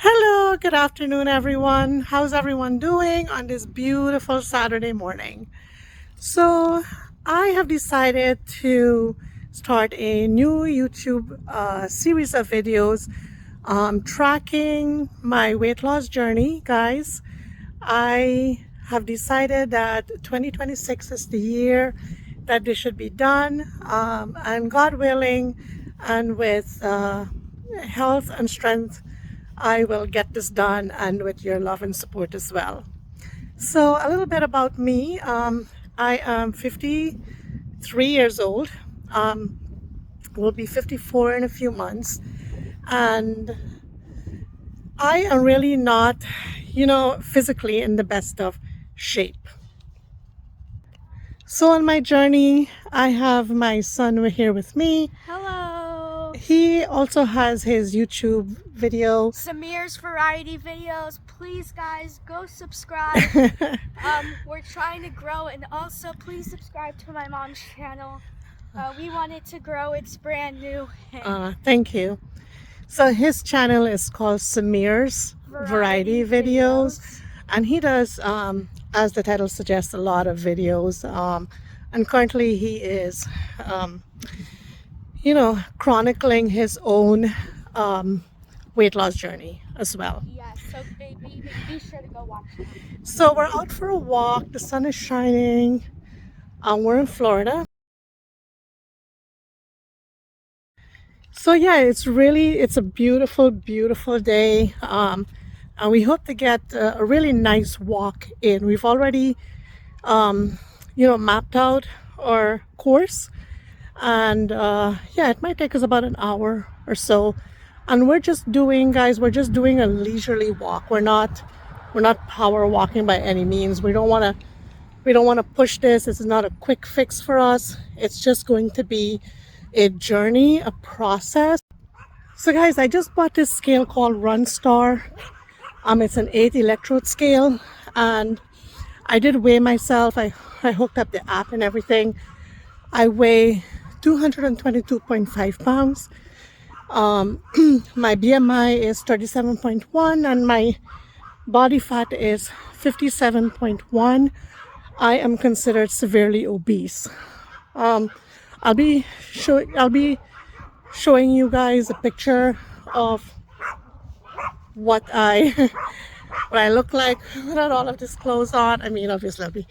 Hello, good afternoon, everyone. How's everyone doing on this beautiful Saturday morning? So, I have decided to start a new YouTube series of videos tracking my weight loss journey, guys. I have decided that 2026 is the year that this should be done, and God willing, and with health and strength, I will get this done, and with your love and support as well. So, a little bit about me. I am 53 years old. Um, will be 54 in a few months, and I am really not, physically in the best of shape. So on my journey, I have my son here with me. Hello! He also has his YouTube video. Samir's variety videos. Please, guys, go subscribe. We're trying to grow, and also please subscribe to my mom's channel. We want it to grow. It's brand new. Thank you. So his channel is called Samir's Variety Videos, and he does, as the title suggests, a lot of videos. And currently he is, chronicling his own weight loss journey as well. Yes, so be sure to go watch that. So we're out for a walk. The sun is shining. We're in Florida. So yeah, it's a beautiful, beautiful day. And we hope to get a really nice walk in. We've already, mapped out our course, and yeah, it might take us about an hour or so. And we're just doing, guys, we're just doing a leisurely walk. We're not power walking by any means. We don't want to push this. This is not a quick fix for us. It's just going to be a journey, a process. So guys, I just bought this scale called RunStar. It's an 8 electrode scale, and I did weigh myself. I hooked up the app and everything. I weigh 222.5 pounds. My BMI is 37.1 and my body fat is 57.1. I am considered severely obese. I'll be showing you guys a picture of what I what I look like without all of this clothes on. I mean, obviously I'll be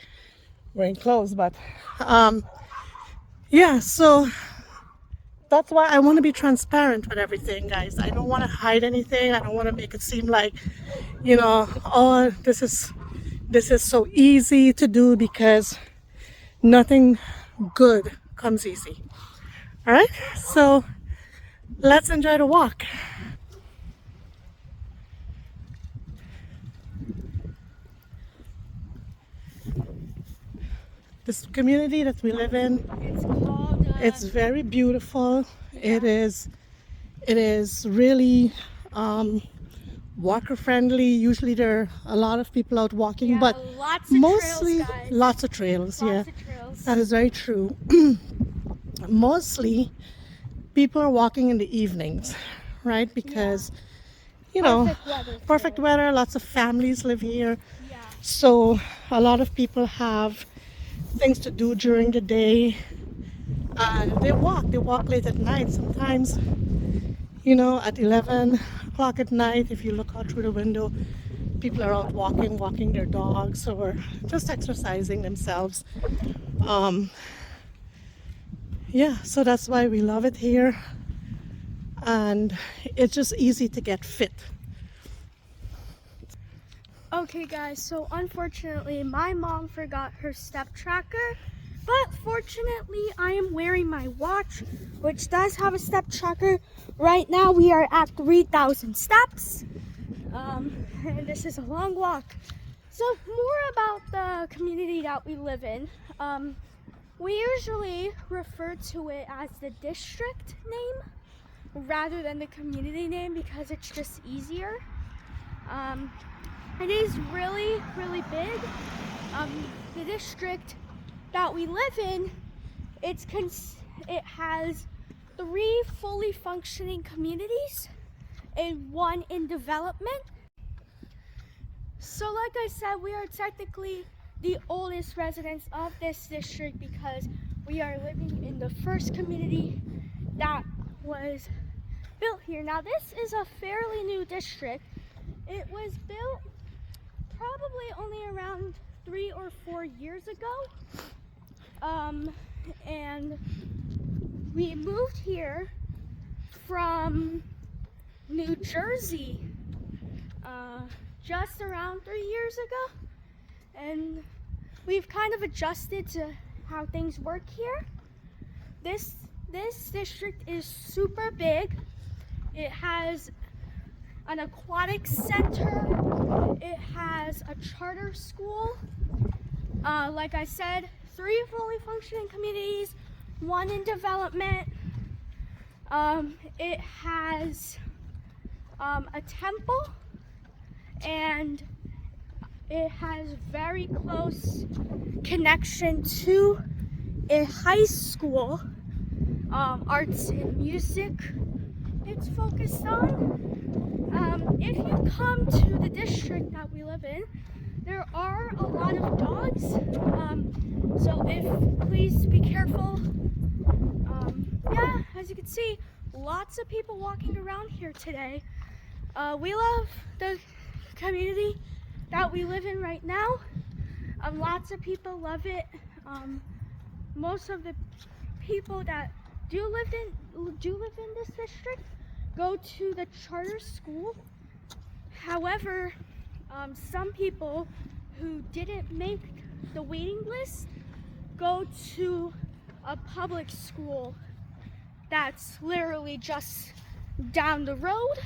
wearing clothes, but yeah. So that's why I want to be transparent with everything, guys. I don't want to hide anything. I don't want to make it seem like, oh, this is so easy to do, because nothing good comes easy. All right, so let's enjoy the walk. This community that we live in, It's called. it's very beautiful. It is really walker friendly. Usually there are a lot of people out walking, but lots of mostly trails, guys. lots of trails. Yeah, Lots of trails. that is very true. Mostly people are walking in the evenings, right? Because Perfect weather. perfect weather, lots of families live here. Yeah. So a lot of people have things to do during the day. They walk late at night sometimes, at 11 o'clock at night. If you look out through the window, people are out walking their dogs, or just exercising themselves. Yeah, so that's why we love it here, and it's just easy to get fit. Okay, guys, so unfortunately, my mom forgot her step tracker, but fortunately, I am wearing my watch, which does have a step tracker. Right now, we are at 3,000 steps, and this is a long walk. So, more about the community that we live in. We usually refer to it as the district name rather than the community name because it's just easier. It is really, really big. The district that we live in, it has 3 fully functioning communities, and one in development. So like I said, we are technically the oldest residents of this district because we are living in the first community that was built here. Now this is a fairly new district. It was built probably only around 3 or 4 years ago. And we moved here from New Jersey just around 3 years ago, and we've kind of adjusted to how things work here. This district is super big. It has an aquatic center. It has a charter school. Like I said, 3 fully functioning communities, 1 in development. It has a temple, and it has very close connection to a high school, arts and music it's focused on. If you come to the district that we live in, there are a lot of dogs, so please be careful. Yeah, as you can see, lots of people walking around here today. We love the community that we live in right now. Lots of people love it. Most of the people that do live in this district go to the charter school. However, some people who didn't make the waiting list go to a public school that's literally just down the road.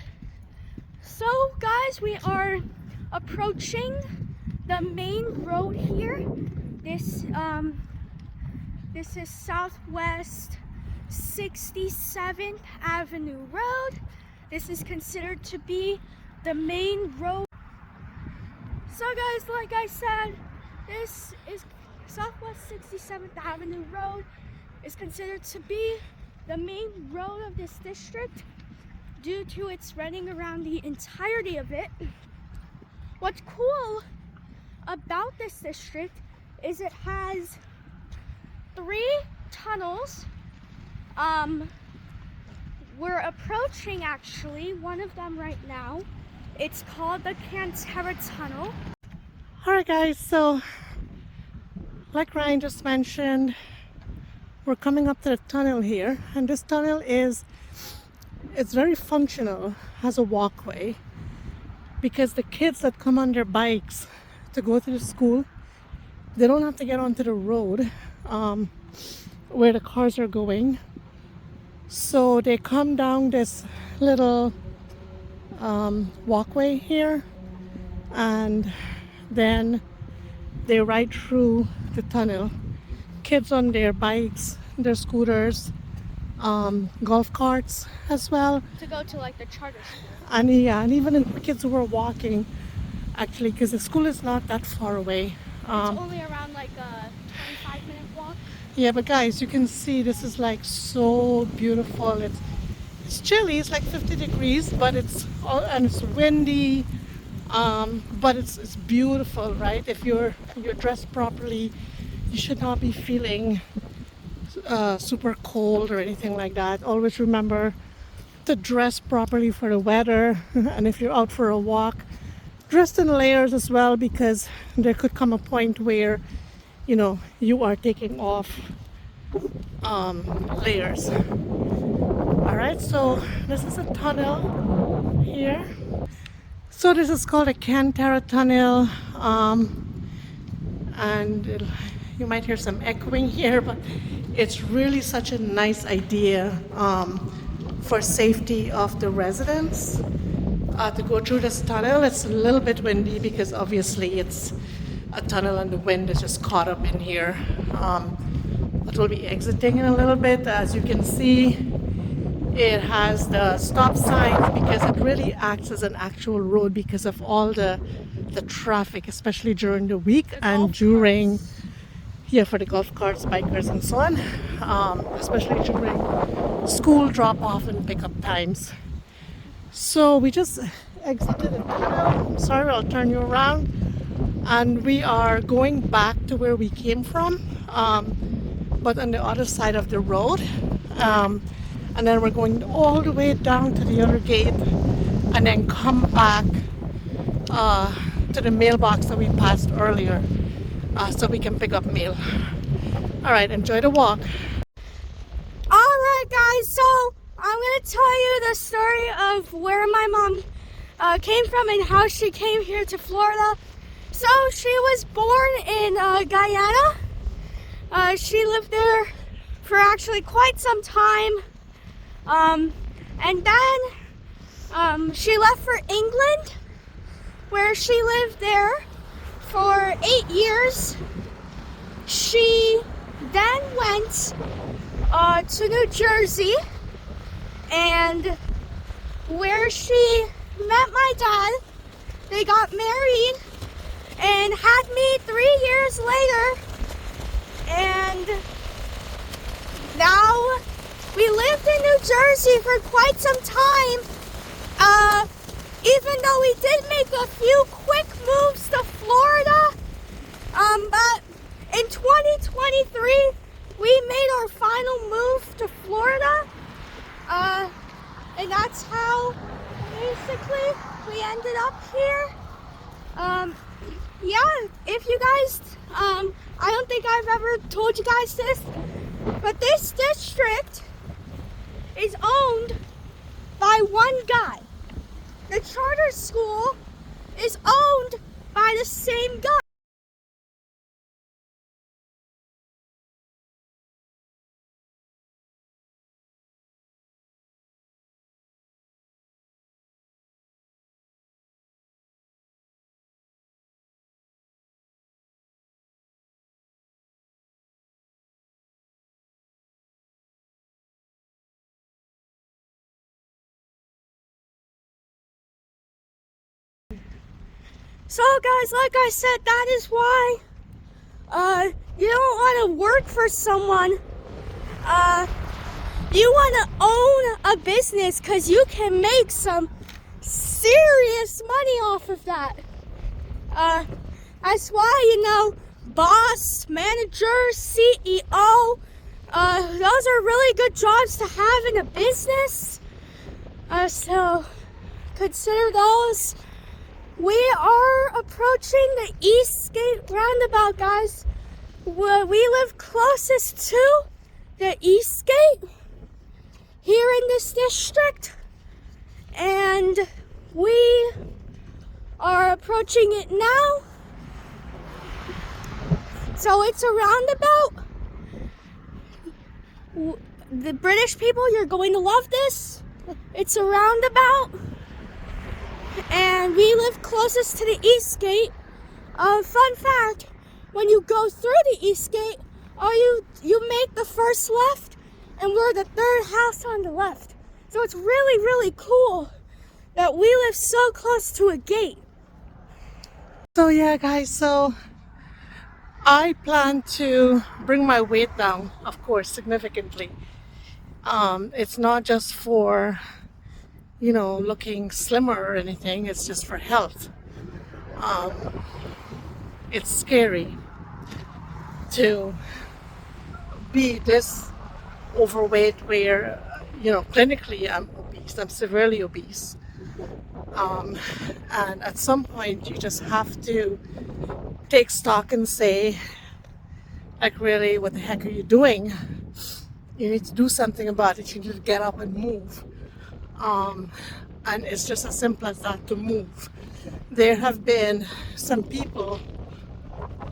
So guys, we are approaching the main road here. This is Southwest 67th Avenue Road. This is considered to be the main road. So guys, like I said, this is Southwest 67th Avenue Road. Is considered to be the main road of this district due to its running around the entirety of it. What's cool about this district is it has 3 tunnels. We're approaching actually one of them right now. It's called the Cantera Tunnel. Alright guys, so like Ryan just mentioned, we're coming up to the tunnel here, and this tunnel it's very functional as a walkway because the kids that come on their bikes to go to the school, they don't have to get onto the road where the cars are going. So they come down this little walkway here, and then they ride through the tunnel. Kids on their bikes, their scooters, golf carts as well. To go to like the charter school. And yeah, and even the kids who were walking, actually, because the school is not that far away. It's only around like a 25-minute walk. Yeah, but guys, you can see this is like so beautiful. It's chilly. It's like 50 degrees, but it's windy. But it's beautiful, right? If you're dressed properly, you should not be feeling super cold or anything like that. Always remember to dress properly for the weather, and if you're out for a walk, dress in layers as well, because there could come a point where you are taking off layers. All right, so this is a tunnel here. So this is called a Cantera Tunnel, and you might hear some echoing here, but it's really such a nice idea for safety of the residents to go through this tunnel. It's a little bit windy because obviously it's a tunnel and the wind is just caught up in here. But we'll be exiting in a little bit. As you can see, it has the stop signs because it really acts as an actual road because of all the traffic, especially during the week and during for the golf carts, bikers, and so on, especially during school drop-off and pickup times. So we just exited the tunnel. I'm sorry, I'll turn you around. And we are going back to where we came from, but on the other side of the road. And then we're going all the way down to the other gate and then come back to the mailbox that we passed earlier so we can pick up mail. All right, enjoy the walk. Alright guys, so I'm going to tell you the story of where my mom came from and how she came here to Florida. So she was born in Guyana. She lived there for actually quite some time. And then she left for England, where she lived there for 8 years. She then went to New Jersey, and where she met my dad. They got married and had me 3 years later, and now we lived in New Jersey for quite some time, even though we did make a few quick moves to Florida, but in 2023 we made our final move to Florida, and that's how basically we ended up here. Yeah, if you guys, I don't think I've ever told you guys this, but this district is owned by one guy. The charter school is owned by the same guy. So guys, like I said, that is why you don't want to work for someone. You want to own a business because you can make some serious money off of that. That's why, boss, manager, CEO, those are really good jobs to have in a business. So consider those. We are approaching the Eastgate roundabout, guys. We live closest to the Eastgate here in this district, and we are approaching it now. So it's a roundabout. The British people, you're going to love this. It's a roundabout. And we live closest to the Eastgate. Fun fact, when you go through the Eastgate, you make the first left, and we're the third house on the left. So it's really, really cool that we live so close to a gate. So yeah guys, so I plan to bring my weight down, of course, significantly. It's not just for looking slimmer or anything, it's just for health. It's scary to be this overweight where, clinically I'm obese, I'm severely obese. And at some point you just have to take stock and say, like, really, what the heck are you doing? You need to do something about it. You need to get up and move. And it's just as simple as that, to move. There have been some people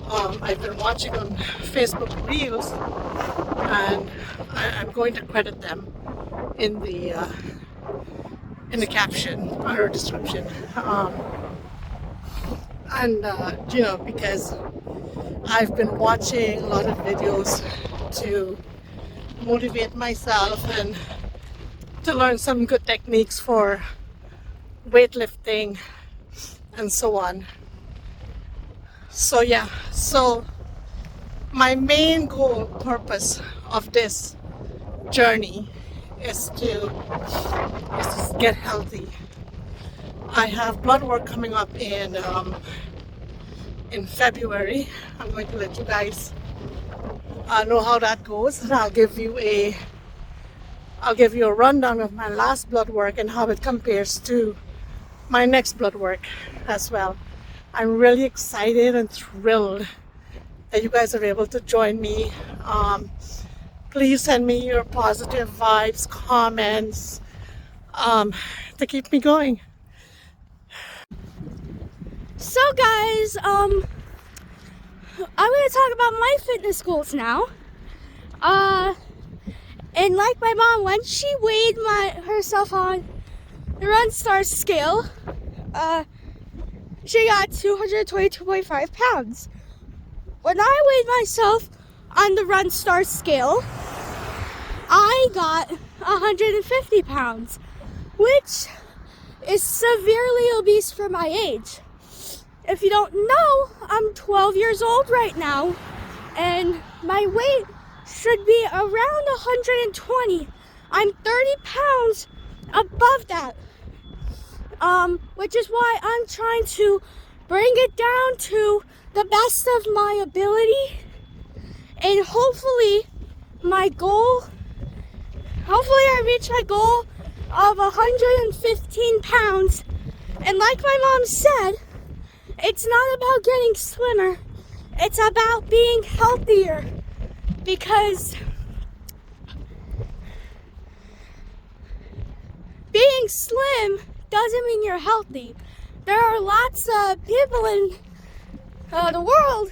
I've been watching on Facebook Reels, and I'm going to credit them in the caption or description. Because I've been watching a lot of videos to motivate myself and to learn some good techniques for weightlifting and so on. So yeah, so my main goal, purpose of this journey is to get healthy, I have blood work coming up in February. I'm going to let you guys know how that goes, and I'll give you a rundown of my last blood work and how it compares to my next blood work as well. I'm really excited and thrilled that you guys are able to join me. Please send me your positive vibes, comments, to keep me going. So guys, I'm gonna talk about my fitness goals now. And like my mom, when she weighed herself on the Run Star scale, she got 222.5 pounds. When I weighed myself on the Run Star scale, I got 150 pounds, which is severely obese for my age. If you don't know, I'm 12 years old right now, and my weight should be around 120. I'm 30 pounds above that, which is why I'm trying to bring it down to the best of my ability, and hopefully I reach my goal of 115 pounds. And like my mom said, it's not about getting slimmer, it's about being healthier, because being slim doesn't mean you're healthy. There are lots of people in the world,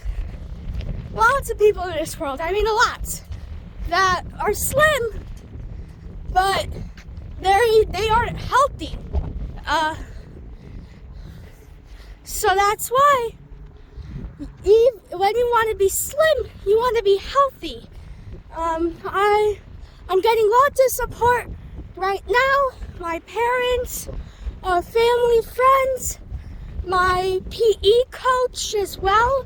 lots of people in this world, I mean a lot, that are slim, but they aren't healthy. So that's why when you want to be slim, you want to be healthy. I'm getting lots of support right now. My parents, family, friends, my PE coach as well,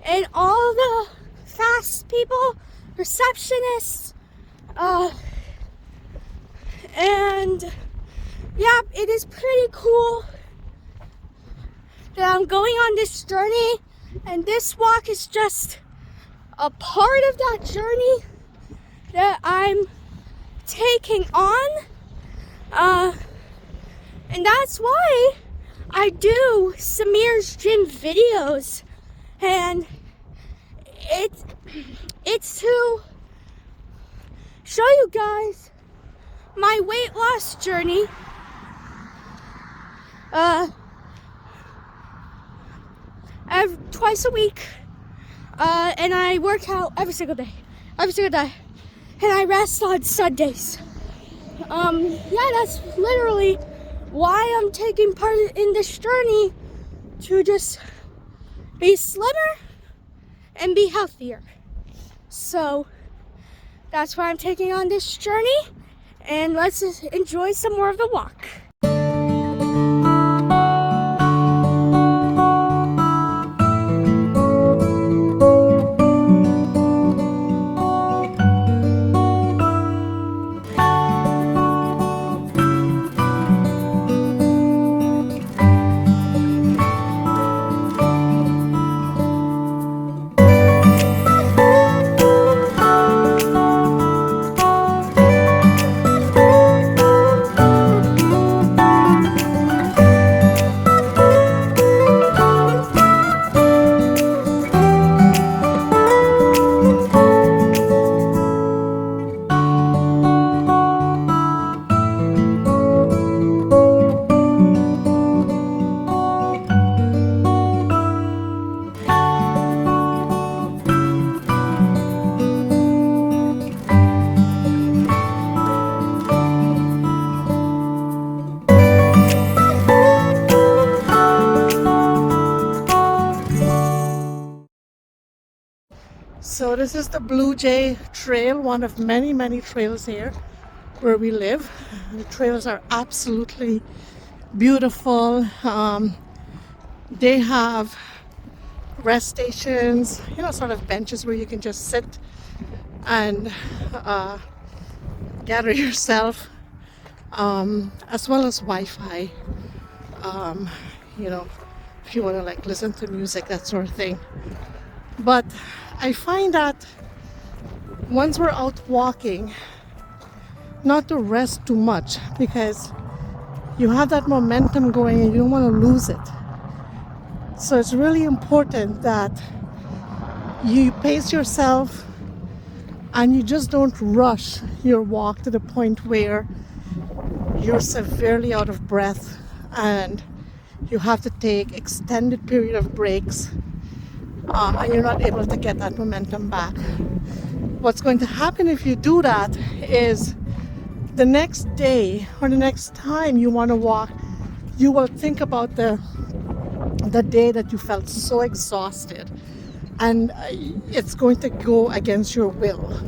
and all the fast people, receptionists, and yeah, it is pretty cool that I'm going on this journey, and this walk is just a part of that journey that I'm taking on, and that's why I do Samir's Gym videos, and it's to show you guys my weight loss journey. Twice a week, and I work out every single day, and I rest on Sundays. Yeah, that's literally why I'm taking part in this journey, to just be slimmer and be healthier. So that's why I'm taking on this journey, and let's just enjoy some more of the walk. So this is the Blue Jay Trail, one of many, many trails here where we live. The trails are absolutely beautiful. They have rest stations, you know, sort of benches where you can just sit and gather yourself, as well as Wi-Fi. um, you know, if you want to like listen to music, that sort of thing. But I find that once we're out walking, not to rest too much, because you have that momentum going and you don't want to lose it. So it's really important that you pace yourself and you just don't rush your walk to the point where you're severely out of breath and you have to take extended period of breaks, and you're not able to get that momentum back. What's going to happen if you do that is the next day or the next time you want to walk, you will think about the day that you felt so exhausted, and it's going to go against your will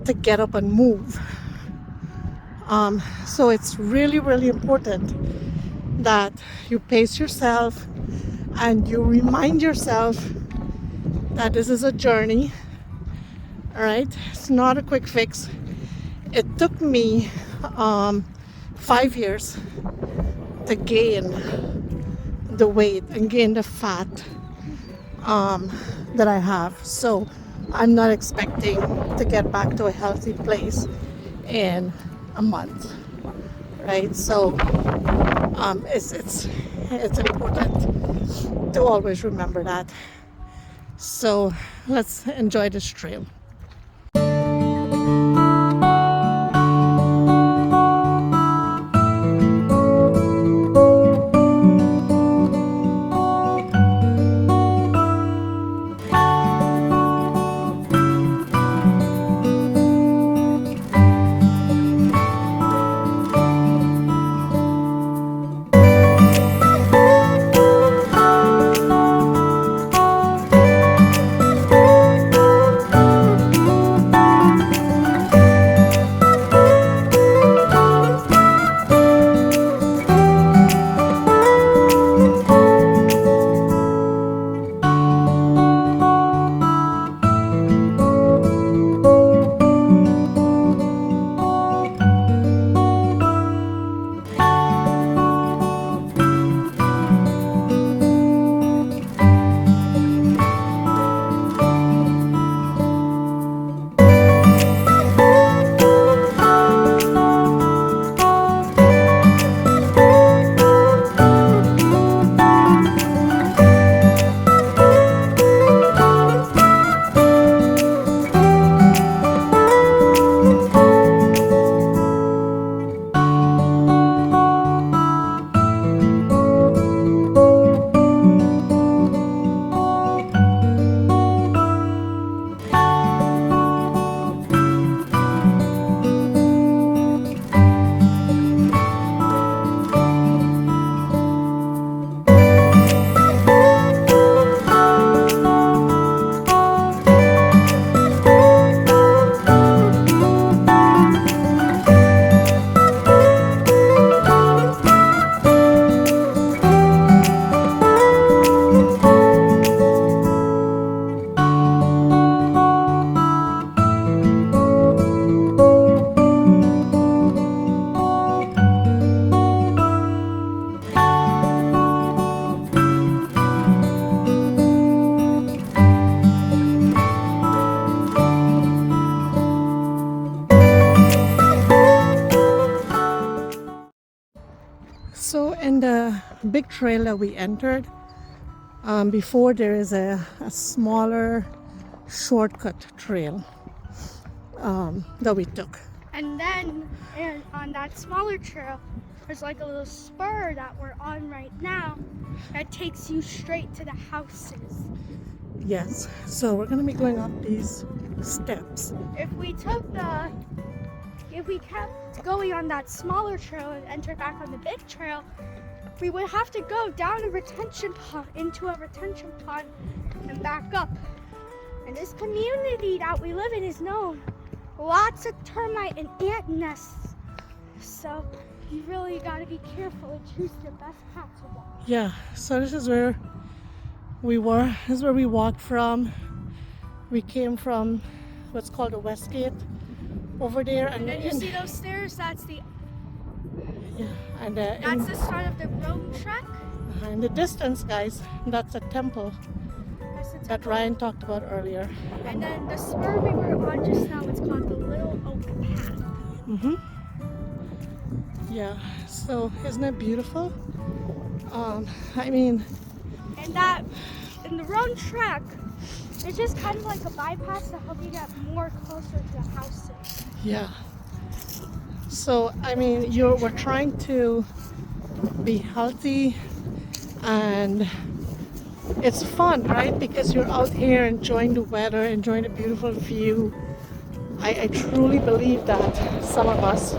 to get up and move. So it's really, really important that you pace yourself and you remind yourself that this is a journey. All right, it's not a quick fix. It took me 5 years to gain the weight and gain the fat that I have. So I'm not expecting to get back to a healthy place in a month, right? So it's important to always remember that. So let's enjoy this trail. So in the big trail that we entered, before there is a smaller shortcut trail that we took. And then on that smaller trail, there's like a little spur that we're on right now that takes you straight to the houses. Yes, so we're gonna be going up these steps. If we kept going on that smaller trail and entered back on the big trail, we would have to go down a retention pond, into a retention pond, and back up. And this community that we live in is known lots of termite and ant nests. So you really got to be careful and choose the best path to walk. Yeah, so this is where we were. This is where we walked from. We came from what's called the West Gate over there. And then you see those stairs? That's the Yeah, and That's the start of the Rome trek. in the distance, guys, that's a temple That's the that temple. Ryan talked about earlier. And then the spur we were on just now, it's called the Little Oak Path. Mm-hmm. Yeah, so isn't it beautiful? I mean, And that, in the Rome trek, it's just kind of like a bypass to help you get more closer to the houses. yeah. So I mean, we're trying to be healthy, and it's fun, right? Because you're out here enjoying the weather, enjoying the beautiful view. I truly believe that some of us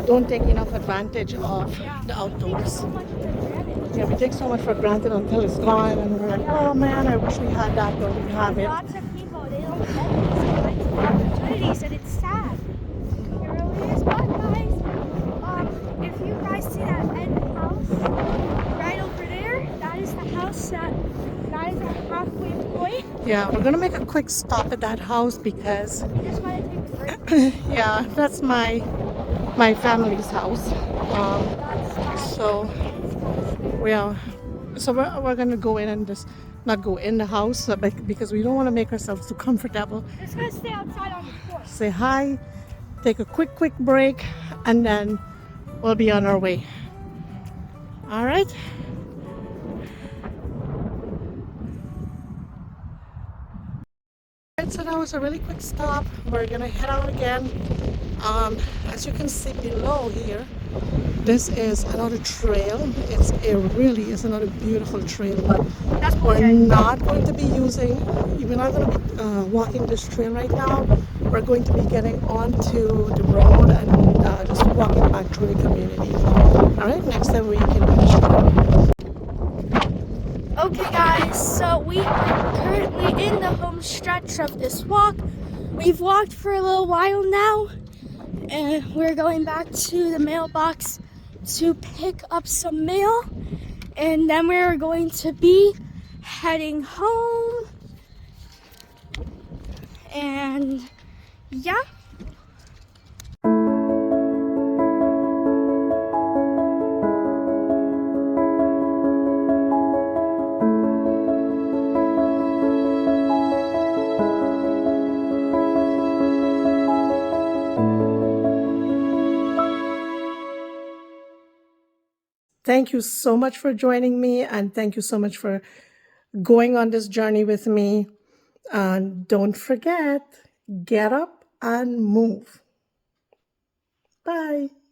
don't take enough advantage of Yeah. the We take outdoors. so much for granted. Yeah, we take so much for granted until it's gone, and we're like, oh man, I wish we had that, but we have it. Lots of people, they don't get these kinds of opportunities, and it's sad. It really is. But guys, if you guys see that end house right over there, that is the house that is our halfway point. Yeah, we're gonna make a quick stop at that house because, We just want to take a break. yeah, that's my family's house. That's So yeah, so we're gonna go in and just not go in the house, because we don't want to make ourselves too comfortable. we're just gonna stay outside on the porch. Say hi, take a quick break, and then we'll be on our way. All right. So that was a really quick stop. We're gonna head out again. As you can see below here, this is another trail. It really is another beautiful trail, but That's we're bullshit. not going to be we're not going to be walking this trail right now. We're going to be getting onto the road and just walking back through the community. All right, next time we can finish. Okay guys, so we are currently in the home stretch of this walk. We've walked for a little while now, and we're going back to the mailbox to pick up some mail, and then we're going to be heading home. And yeah. Thank you so much for joining me, and thank you so much for going on this journey with me. And don't forget, get up and move. Bye.